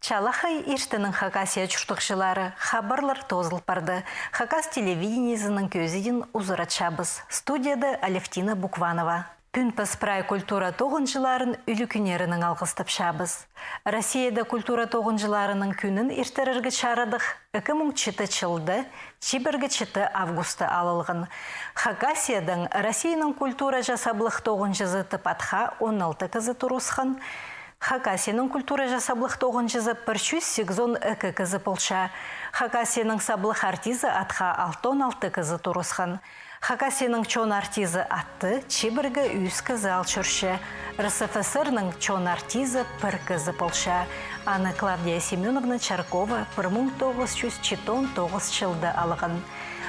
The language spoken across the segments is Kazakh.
Чалахай иртінің Хакасия чуртықшылары хабарлар тозылып барды. Хакас телевидениесінің көзіден ұзыра чабыз. Студияда Алевтина Букванова. Пүнпас прай культура тоғынжыларын үлікінерінің алғыстып шабыз. Россияда культура тоғынжыларының күнін иртерерге чарадық 2004 жылды, 1 августа алылғын. Хакасиядан Россияның культура жасаблық тоғынжызы тыпатха 16 кызы тұрусқан. Хакасияның культура жасаблық тоғынжызы 182 кызы полша. Хакасияның саблық артизы атха 16 кызы тұрусқан. Хакасияның чон артизы атты, чебіргі үз кызы алчыршы. РСФСРның чон артизы 1 кызы полша. Аны Клавдия Семеновна Чаркова 1914 жылды алған.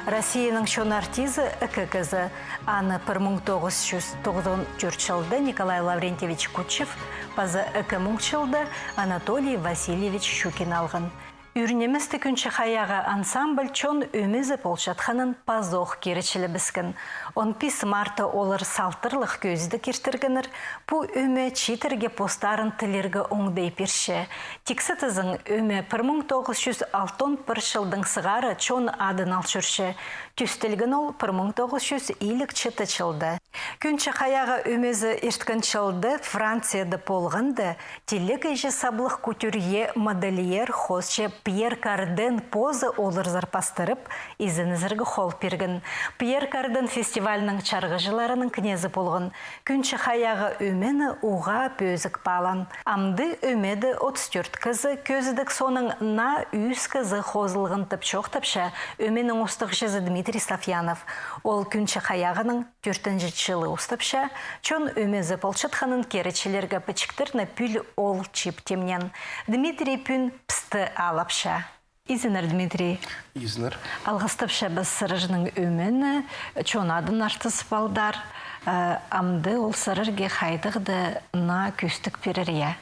Россияның чон артизы 2 кызы. Аны 1994 жылды Николай Лаврентьевич Кутчев, пазы 2000 жылды Анатолий Васильевич Щукин алған. Үрнемісті күнші хаяға ансамбль чон өмізі полшатқанын пазоқ керечілі біскін. Он пис марты олар салтырлық көзді кертіргінір, бұ өме читерге постарын тілергі оңдай перші. Тексі тізің өме 1961 жылдың сығары чон адын алшыршы. Түстілгін ол 1954 жылды. Күнші хаяға өмезі ерткін жылды Францияды полғынды, телек ежі саблық күтірге модельер хосче Пьер Карден позы олар зарпастырып, изінізіргі хол пергін. Пьер Карден фестивалінің чарғыжыларының кнезі болғын. Күнші хаяға өмені уға пөзік балан. Амды өмеді 34 кызы, көзідік соның на 100 кызы хозылғын тіпчоқ тіпші, өменің ұстық жызы Дмитрий Сафьянов. Ол күнші хаяғының 4-ші жылы ұстыпша, чон өмезі полшытқанын керечелерге пічіктірні пүл ол чип темнен. Дмитрий пүн пісті алапша. Изінер, Дмитрий. Изінер. Алғыстыпша біз сырыжының өмені, чон адын артыс балдар, амды ол сырырге қайдықты на көстік перерия.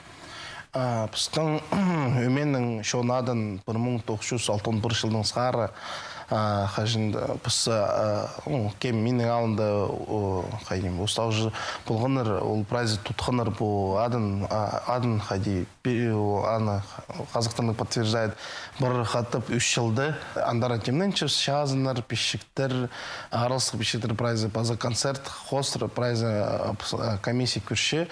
Пістің өменің чон адын 1961 жылдың сғары қажында біз кем менің алында қайдем ұстаушы болғаныр, ол прайзы тұтқаныр бұл адын қайди қазықтарының подтверждает бір қатып 3 жылды андара темнен чыз шазыныр, пешіктер, аралсық пешіктер прайзы базы концерт, хостыр прайзы комиссия көрші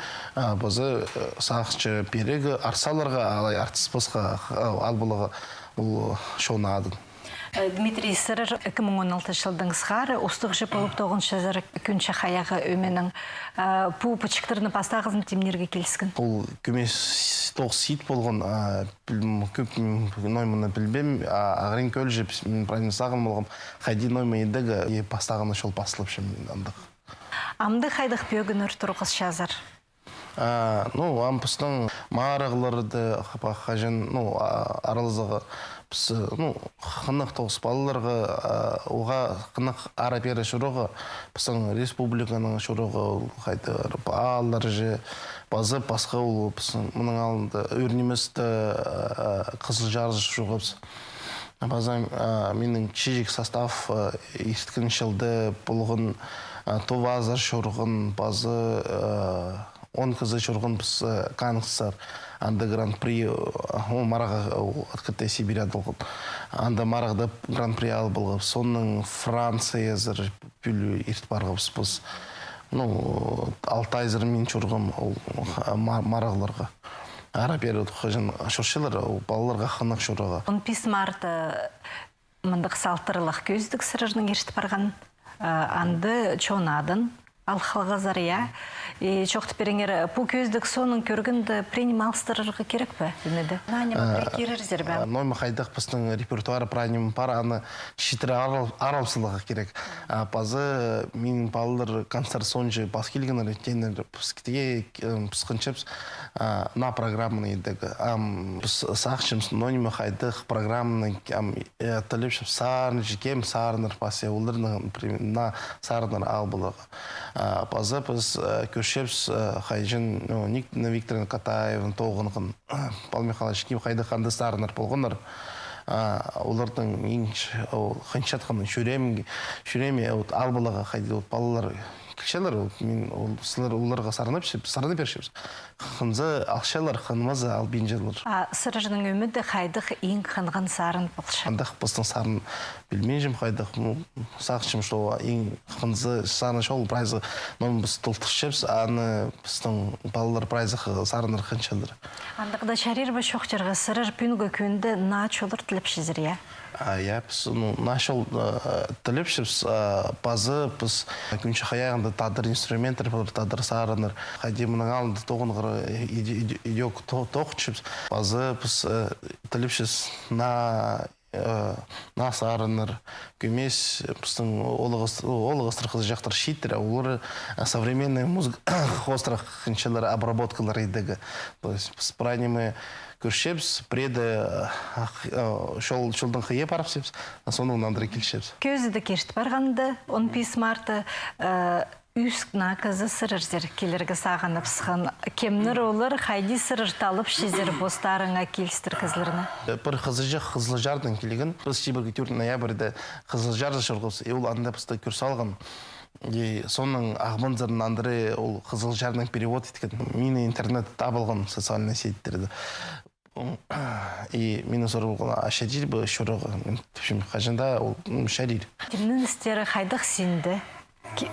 базы сақшы перегі арсаларға алай артыс басқа албылығы бұл шоуна адын. Дмитрий Сырыр 2016 жылдың сғары, ұстық жып олып 9 жазыр күнші қаяғы өменің пу пычықтырыны пастағызын темнерге келіскін? Бұл көмес 9 сейт болған көп ноймыны білбем, ағырын көл жеп, мен правильно сағын болғым, қайди ноймы едігі пастағыны шол басылып шымен андық. Амды қайдық бөгінір тұрғыз жазыр? Ампыстың мағарағыларды қажын аралызығы қынық тоғыз балыларға оға қынық арапері шұрығы біздің республиканың шұрығы қайтыр балдар же базы басқа ол мұның алынды өрнеместі қызыл жарыз шұрғы базам менің чижик состав ешткін шылды бұлғын товазар шұрғын базы 10 кызы шұрғын біз қанықсар анда гран-при мараға открытая Сибирь адылғып. Анда марағда гран-при алып болғып. Соның Франция зір бүлі ерт барғып біз. 6 ай зір мен шұрғым марағыларға. Арапер өтіқажын шұршылар балаларға қанық шұрыға. Он пис марты мұндық салтырылық көздік сырырының ершті барған анды чонадын. Алхалғазар, я. Чоқты переңер, бұл көздік соның көргінді принималстырырғы керек пі? Керерзер бә? Ноймы қайдық біздің репертуары пранимы пар, аны шетірі аралсылығы керек. Пазы менің балылар концерт сонжы бас келгенер, тенер піскітеге пісқыншып на программыны едігі. Сақшымыз ноймы қайдық программыны тіліпшіп сарын жекем сарыныр пасе олырны на сарыныр ал бұлығы. Пазы біз көршепс қайжын Никна Викторовна Катаевын тоғынғын Павел Михайлович кем қайды қанды сарыныр болғыныр. Олардың ең қыншатқаны шүреме албылығы қайды балалар кишелер мен ол сылар уларга сарынып беришибиз. Хынзы алшалар хынмазы ал бинжелер. Сырыжның өміді қайдық ең қынған сарын болшы. Қандақ біздің сарын білмейжім қайдық. Сақшым шоу ең қынзы сарын шоу прайзы. Мен біз тұлтықшепс, аны біздің балалар прайзы сарыныр қыншалыр. Андықда шарир ба шоқчырға сырыр пүнгі көнді нач олар тіліп шизір, я? Я біз нашыл тіліп шепс, базы біз күнші қаяғында тадыр инструментер болыр, тадыр сарыныр. Қайде мұның алынды тоғынғыры идек тоқчепс. Базы біз тіліп шепс на сарыныр. Көмес біздің олығыстыр қызы жақтыр шиттір. Олар современный музыка қостырақ қыншылары обработкалар едігі. Біз пранимы көршепс, преді шолдың қие парапсепс, соның андыры келшепс. Көзіді кешті барғанды, 15 марты үск наказы сырырзер келерге сағанып сыған. Кемнір олар қайди сырыр талып шезер бостарыңа келістір қызларына? Бір қызылжардың келеген, біз 24 ноябрьді қызылжарды шырғыз, ол анда бізді көрсе алған. Соның ағмынзырын андыры ол қызылжардың перевод еткен. Мені интернет табылған социальный сеттерді. И мені сұры болғана ашадир бұл шұрығы. Қажында ол шарир. Кемнің істері қайдық сенді?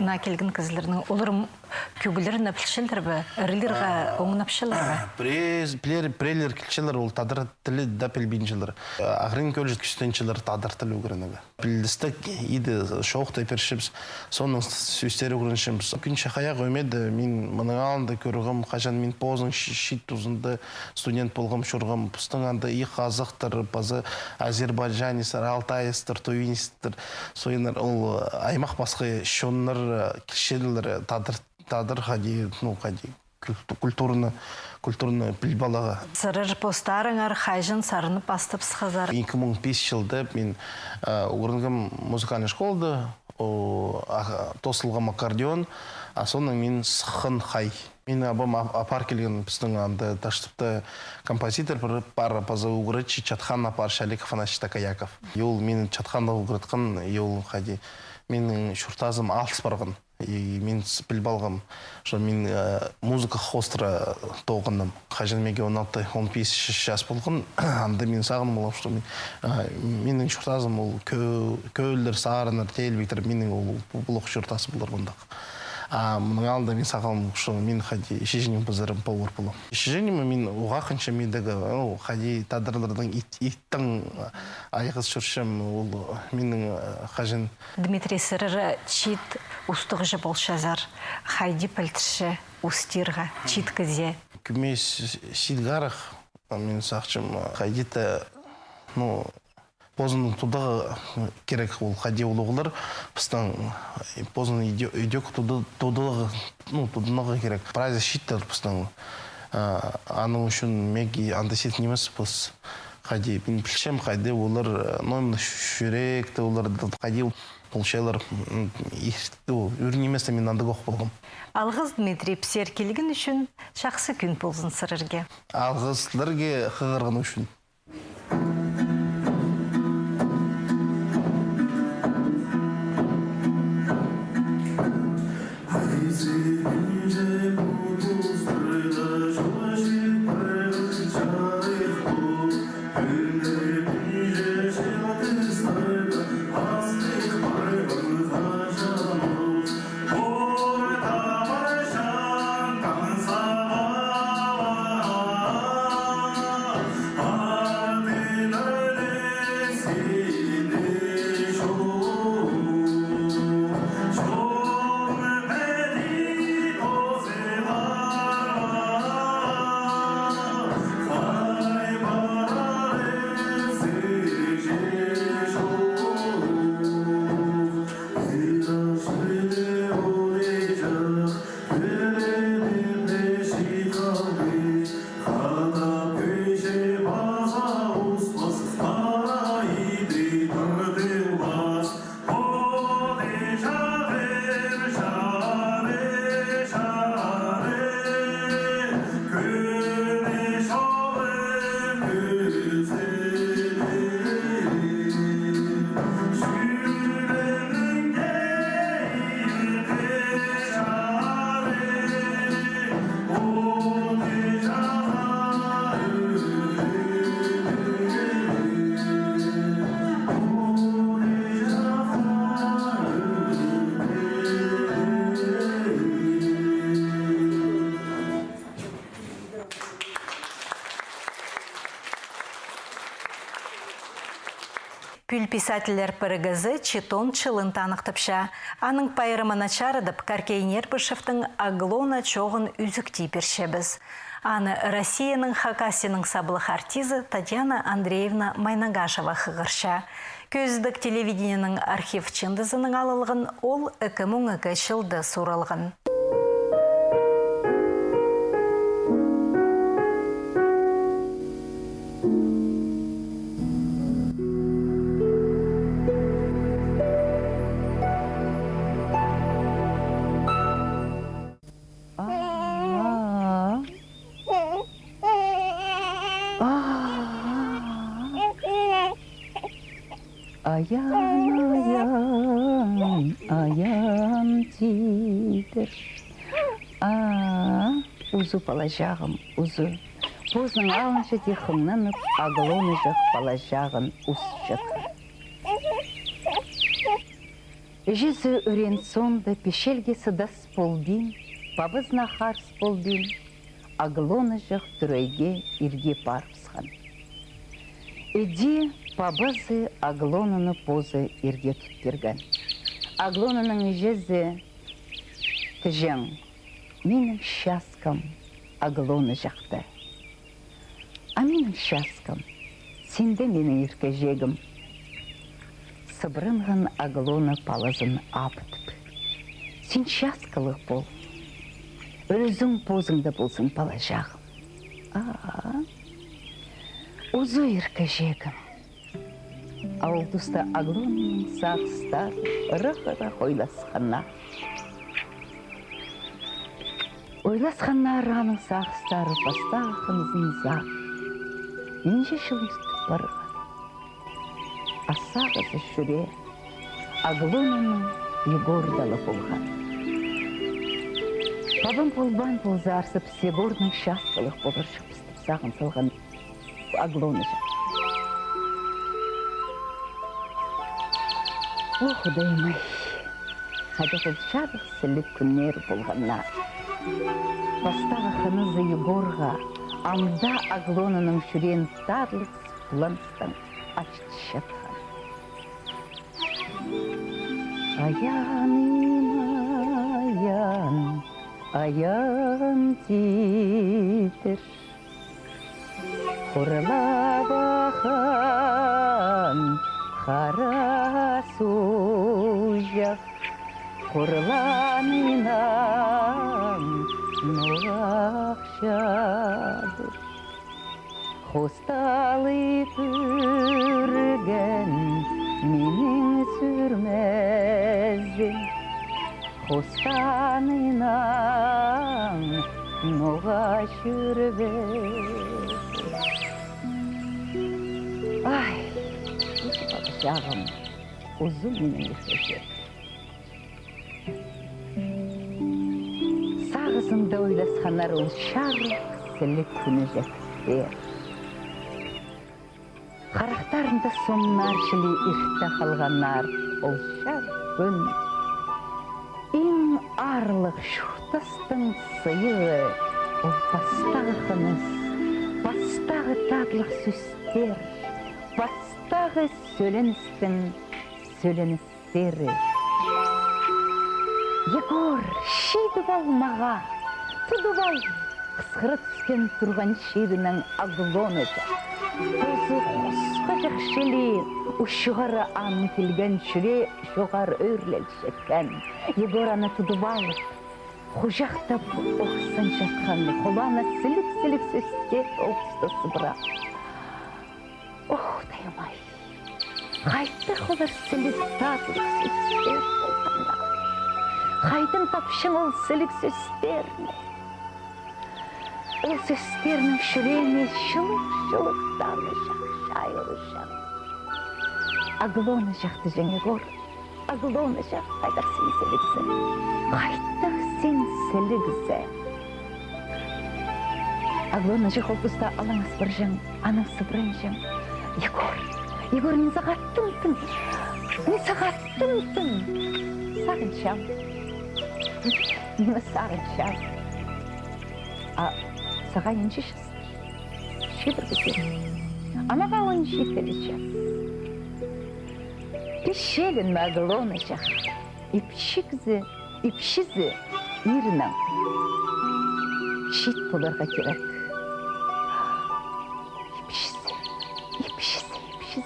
На келген кызларның олар көгілерін әпілшілдір бі, ірілерға оңын әпшілдір бі? Прелер келшілер ол тадыр тілі дәпіл бейіншілер. Ағырын көлжет күстеншілер тадыр тілі өгірінігі. Білдістік еді шоқтай першіпс, соның сөстері өгіріншіміз. Күнші қаяқ өмеді, мен мұның алынды көрігім, қажан мен позың шит тұзынды студент болғым шұрғым. Бұстың анды и қазықтыр, базы Азербайджанистер, Алтайыстыр, Туинистер, сойыныр ол аймақ басқы шонлар кішелер тадыр хади, культурны білбалаға. Сырыр постарыңар қайжын сарынып бастып сықызар. 2005 жылды мен орынгім музыкальный школды, тосылғым аккордеон, соның мен сықын қай. Мен абым апар келген біздің анды таштыпты композитор бар пазы уғырычы Чатхан апар Шаликов Анашита Каяков. Ел мен Чатханды уғырытқан, ел қайди. Менің шұртазым алтыс барған. Мен білбалғым. Мен музыка хостыра тоғындым. Қажын меге 16-15 жас болған. Анда мен сағыным олап, что менің шұртазым ол көйлер, сарыныр, телбектір. Менің бұл шұртасы болар бұндақ. Мұның алында мен сағалым, что мен қади шешенім бұзырым пауыр болам. Шешенім мен оға қынша мендегі қади тадырлардың иттің айғыз шүршім, ол менің қажын. Дмитрий Сырыры чит ұстығыжы болшазар, қайди пілтіші ұстырға, чит кізе. Күмес шитгарық, мен сақчым қайдеті, позының тұдағы керек ол қади олығылар, бұстан позының үйдек тұдығы керек. Прайзы шиттер бұстан, аның үшін меги андасет немес бұс. Қади, мен білшем қайди олар ноймны шүректі, олар қади получайлар үрнеместі мен андығы оқ болғым. Алғыз Дмитрий псер келген үшін жақсы күн болсын сырырге. Алғызларге қығырғын үшін. Пүл писательлер пірігізі Читон чылын танықтыпша. Аның пайрымына чарыдып, Каркейнер Бышевтың Аглона чоғын үзікті першебіз. Аны Россияның Хакасияның сабылық артизы Татьяна Андреевна Майнагашева хығырша. Көздік телевидениенің архив чындызының алылғын ол 2002 жылды суралғын. Аян тидір. Узу палажағым, узу. Позның алыншы дехыңнанып, Аглоны жақ палажағын ұсчық. Жүзі өрен сонды пешелге сыдас полбин, бабызна харс полбин, Аглоны жақ түрейге ирге парпсхан. Эди пабызы Аглонаны позы ирге тұттырған. Аглонаның жүзі тіжің, менің шаскам Аглоны жақты. А менің шаскам, сенде менің иркежегім. Сыбрынған Аглона палызын апытып. Сен шаскалық бол, өзің позыңда болсын палажағым. Узу иркежегім. Ауыл тұста Аглонаның сағыстар ұрық-ұрық ойласқанна. Ойласқанна араның сағыстары бастағынызын зар. Менше шылыстып барған. Асағызы жүре Аглонаның Егордалы болған. Бабым болбан болзарсып Егордың шаскалық болыр шыпыстып сағын салған Аглоны жақ. О, Құдайым-ай, қады құлшадық сілік күннер болғанна. Бастағы қынызы Егорға, амда Аглонаның жүрен тарлық сыпланыстан ашты шатқан. Аян титір, құрыла бақан, қара сужақ, құрыланынан нұғақшадыр. Қосталы түрген менің сүрмәзім, қостанынан нұға жүрбез. Ай! Жағым, ұзын менің ешеше. Сағызымда ойласқанар ол шарлық сілік күні жәктер. Қарақтарында соңнар шілі ішті қалғанар ол шар күн. Ең арлық шуқтастың сыйығы ол бастағы қыныз, бастағы тадлық сөстер, бастағы сөленістің сөленістері. Егор, шейді бол маға, тұды бол қысқыры түскен тұрған шейдінің Аглоны жақ. Көзі қосқа жақшылы, ұшығары аңы келген жүре жоғар өрлел жеткен. Егор аны тұды балық, құжақтап оқысан жатқанды, қоланы сілік-сілік сөстер оқысты сыбыра. Ох, Құдайым-ай, қайтты қолар сілік татлық сөстер болғанда. Қайтын тапшың ол сілік сөстеріне. Ол сөстерінің шүрене шылық-шылықтаны шайылы жақ. Аглоны жақты және ғор. Аглоны жақ қайдақ сен сіліксі. Қайдақ сен сіліксі. Аглоны жақ ол тұста алаңыз бір жың, аның сыбырын жың. Егор, мен сағаттымтын. Сағыншам. Мені сағыншам. Саған енші шыстыр. Шебір бекер. Амаға он шекері жас. Пешелін мәғылоны жақ. Ипшізі ирінің. Шит бұларға керек.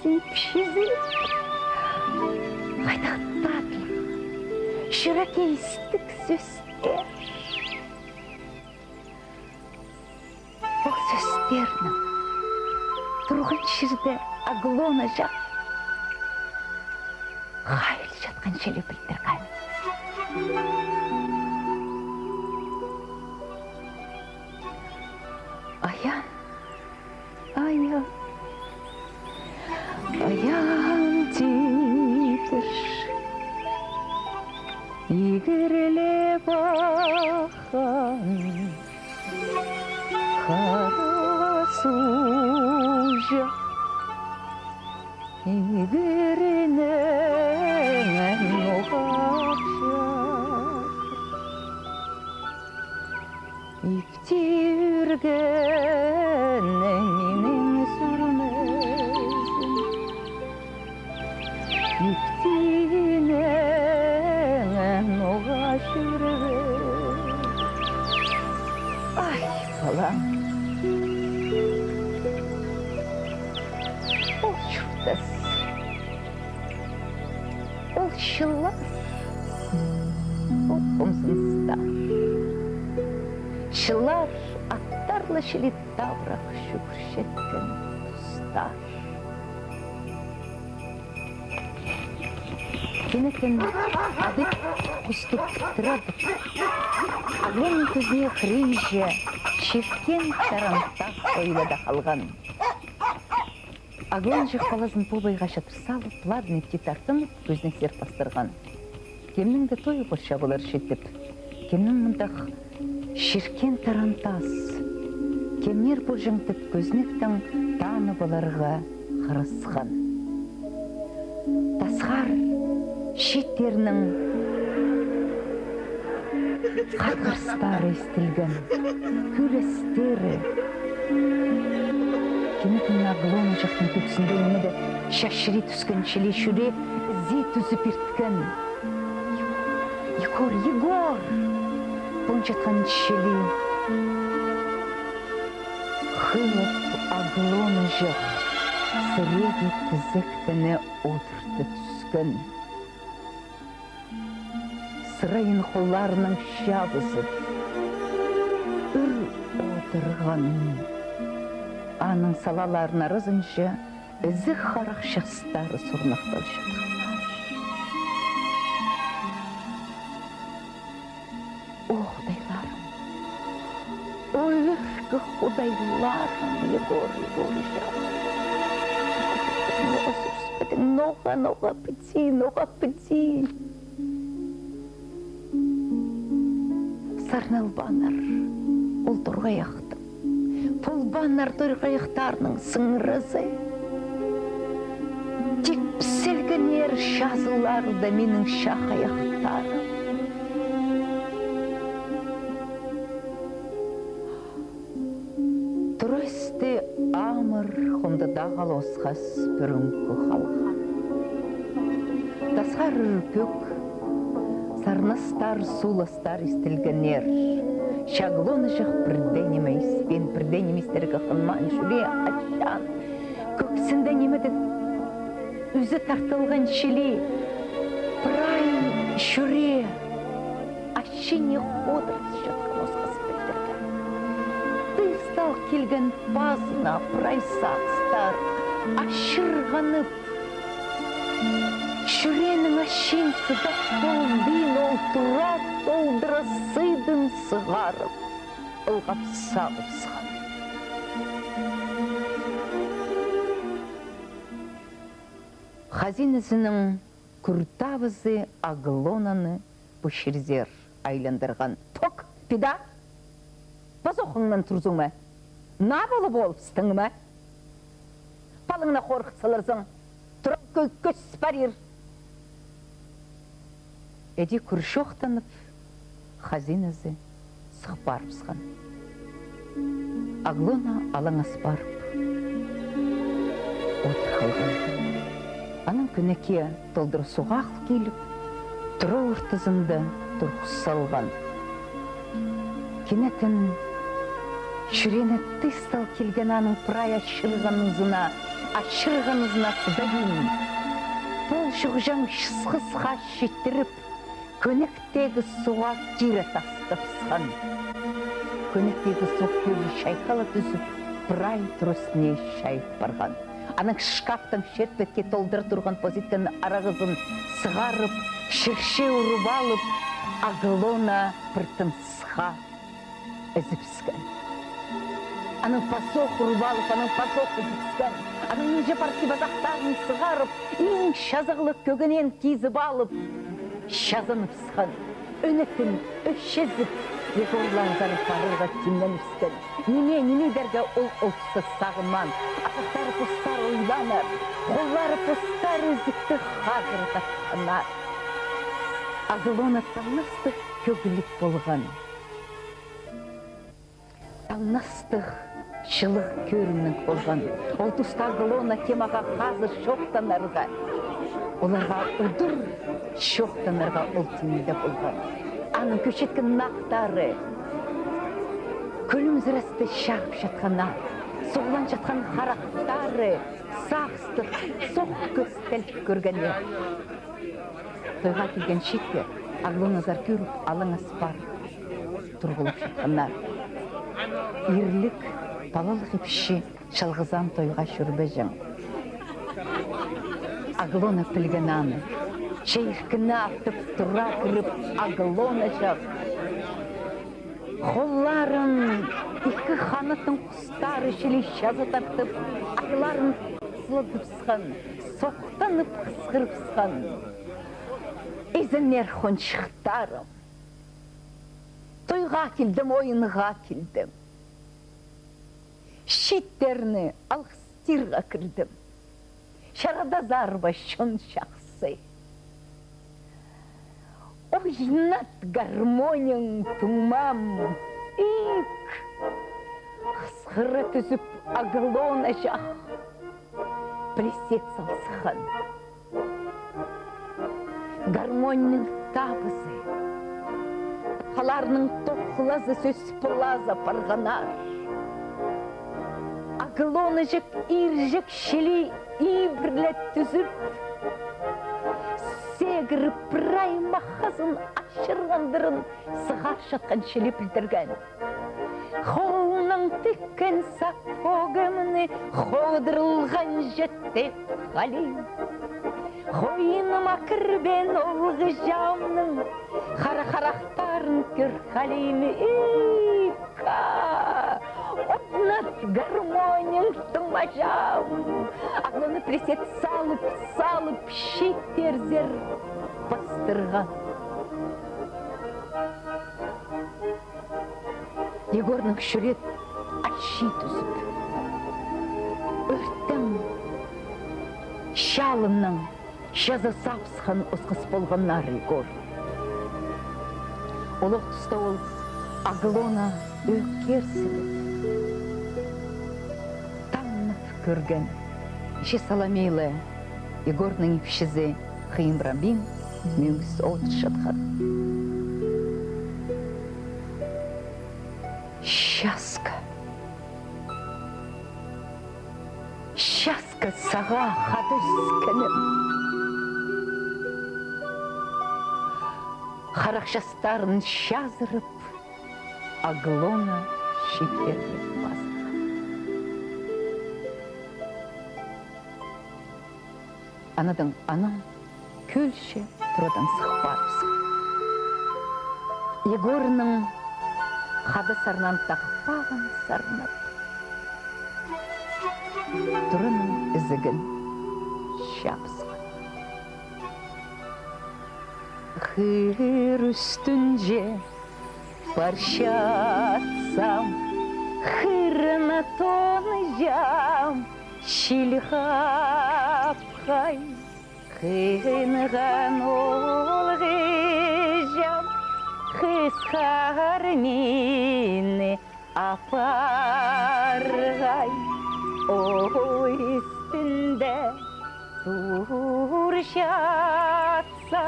Ипшізі. Қайда татлы. Шыракейстік сөздер. Ол сөздерінің тұрған жерде Аглона жақ қайыл жатқан желі білдірген. Аян титер игірле бақан қара сужа игірінен оғақша иптирген менің сүрмезім иптинен оғашыры ай балам ол чудас ол шылар ол қомсыныстар шылар аттарлы шелет таврақ шүкіршеткен тұстар кенетін адып құстық тұрады. Аглоның көзіне қырыйжы, шевкен тарантақ ойлада қалған. Аглон жық баласын побайға шатыр салып, ладын епте тартынып, көзіне сер бастырған. Кемнің де тойы қорша болар шеттіп, кемнің мұндақ шеркен тарантас, кемнер бұл жыңтып көзнектің таны боларға қырысқан. Тасқар шеттерінің қарғырстары естілген, күрестері. Кенетін Аглона жақтың көпсінде өмеді шашыри түскен шеле шүре зе түзіп ерткен. Егор! Бұн жатқан шеле. Қылып Аглона жақ сіреге тізіктіні отырды түскен. Сырайын қоларының шабызып, үр отырған. Аның салаларын арызыншы, ізі қарақ шастары сұрнақтал жатқанар. О, құдайларым! Ой, үркі құдайларым! Егор жау! Ноға сүріспедің, ноға піти! Сарналбанар, ол тұрғаяқтым. Пұлбанар тұрғаяқтарының сыңырызы. Тек піселгенер шазыларды менің шақаяқтарым. Тұрысты амыр құмды дағал осқас бүрінгі қалған. Тасқар үрпік, сарныстар, суластар істілгенер. Шаглоны жақ бірденемейспен, бірденеместергі қынман жүре ашан. Көксінде немеді үзі тартылған шеле. Прай жүре ашыне қодырыз жатқан осқас білдірген. Тыстал келген базына прай сақстар ашырғанып. Шүренің ашинсы да қолдың олтыра толдыра сыйдың сығарып, ұлғап сағып сыған. Хазинесінің күртавызы Аглонаны бұшырзер айландырған. Ток, пида, баз оқыңнан тұрзың ма? На болып олыпстың ма? Палыңына қорқытсылырзың, тұрып көз парир. Эди күршоқтанып, хазиназы сық барыпсқан. Аглона алаңас барып, отыр қалған. Анын күнеке толдыр суғақ келіп, тұры ұртызынды тұрқыс салған. Кенетін шүрені тыстал келген анын пырай ашырғанызына сыдайын. Пол шұғжаң шысқысқа шеттіріп, көнектегі суға кері тастапсқан. Көнектегі суқ көзі шайқалы түсіп, пырай тұрысыне шайып барған. Аның шкафтың шертпетке толдыр тұрған позиттен арағызын сығарып, шірше ұрып алып, Аглона пыртымсыға әзіпскен. Аның пасоқ ұрып алып, аның пасоқ әзіпскен. Аның неше парти базақтарын сығарып, ең шазығылық көгінен кезіп алып, шазыныпсқан. Өнетін өшезіп, Егорланзары парырға тимленіпскен. Неме дәрге ол ұлтсы сағынман. Атақтары пұстар ойланыр, қоллары пұстар өзікті қағырға қанар. Аглона таңнастық көгілік болған. Таңнастық шылық көрінік болған. Ол тұста Аглона кемаға қазы шоқтанарға. Оларға ұдыр шоқтанарға ол теңінде болған. Аның көшеткен нақтары, көлімзірісті шағып жатқанар, соғлан жатқан қарақтары, сақстық, соқ көз тәліп көргенде. Тойға келген шетке, Аглоназар көріп, алыңыз бар, тұрғылып жатқанар. Ирлік, балалық епші, шалғызан тойға шүрбежім. Аглона пілген аны. Шейхкіні ақтып тұра кіріп Аглона жақ. Қолларын екі қанытын құстары шелей шазы тартып, айларын сұлыдыпсқан, соқтанып қысқырыпсқан. Езінер қоншықтарым. Тойға келдім, ойынға келдім. Шеттеріні алғыстырға кірдім. Шарада зарба шон шақсы. Ойнат гармонияң тумам, ик, қысқыры түзіп Аглона жақ, пресет салсыған. Гармонияның табызы, қаларының тоқылазы сөз пылазы парғанар. Аглона жақ иржік шелей ибірлет түзіп, сегірі пырай мақазын ашырғандырын сығар жатқан шеле білдірген. Қолының тіккен сапогымыны қодырылған жетті қалим. Қойыныма кірбен олғы жамның қара-қарақтарын көр қалимі. Ика! Отнат гармонияң тыңбажам. Аглона пресет салып, шеттерзер бастырған. Егорның шүрет аши түзіп. Өрттім шалымның жазы сапсқан ұсқыс болғаннар Егор. Олық тұста ол Аглона өкерсіліп. Көрген. Ше Саламейлі Егорның епшізі қиымрабин мөңгіс оғыт жатқан. Шаска саға қадыс кінім. Қарақшастарын шазырып, Аглона шекерлік базы. Анадан анам көлше тұрадан сықпарымсың. Егорының қады сарнан тақпағын сарнап. Тұрының ізігін шапсыған. Қыр үстінде паршатсам, қырына тоны жам, шилғапқай. Қиынған олғы жам, қысқар мені апарғай. Ой үстінде тур жатса,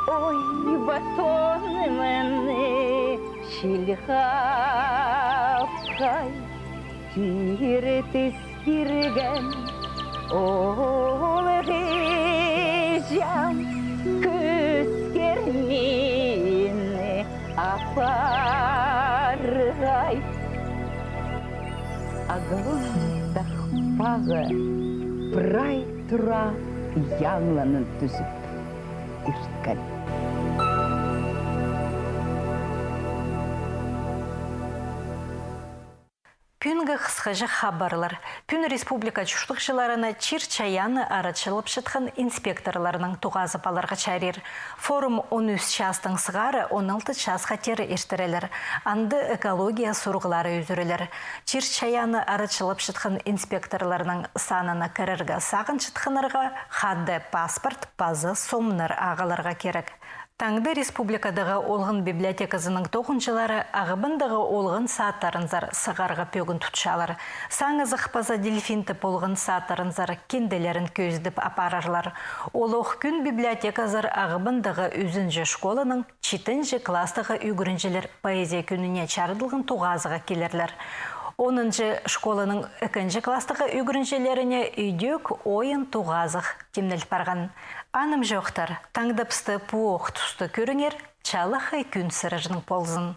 ой, батон мене шилхапкай, тиретес кирген, ол жам көскермені апарғай. Ағылын тақпағы прай тұра яңланын түзіп ирткән. Пүнгі қысқажы хабарлар. Пүн республика чуштық жыларына чир-чаяны арачылып шытқан инспекторларының туғазы баларға чарир. Форум 13 частың сығары 16 час қатері ештірелер. Анды экология сұрғылары үзірелер. Чир-чаяны арачылып шытқан инспекторларының санына кіріргі сағын шытқынырға хадды паспорт, базы, сомныр ағыларға керек. Таңды республикадағы олғын библиотекасының тоғыншылары ағыбындағы олғын сааттарынзар сығарға пөгін тұтшалар. Саңызық база дельфинтіп олғын сааттарынзар кенделерін көздіп апарарлар. Олық күн библиотеказар ағыбындағы үзінжі школының 7-ші кластығы үгірінжілер поэзия күніне чарыдылғын туғазыға келерлер. 10-ші школының 2-ші кластығы үгірінжелеріне үйдек ойын туғазық темнел барған. Аным жоқтар, таңдапсты пуық тұсты көріңер, чалықай күн сырыжының ползын.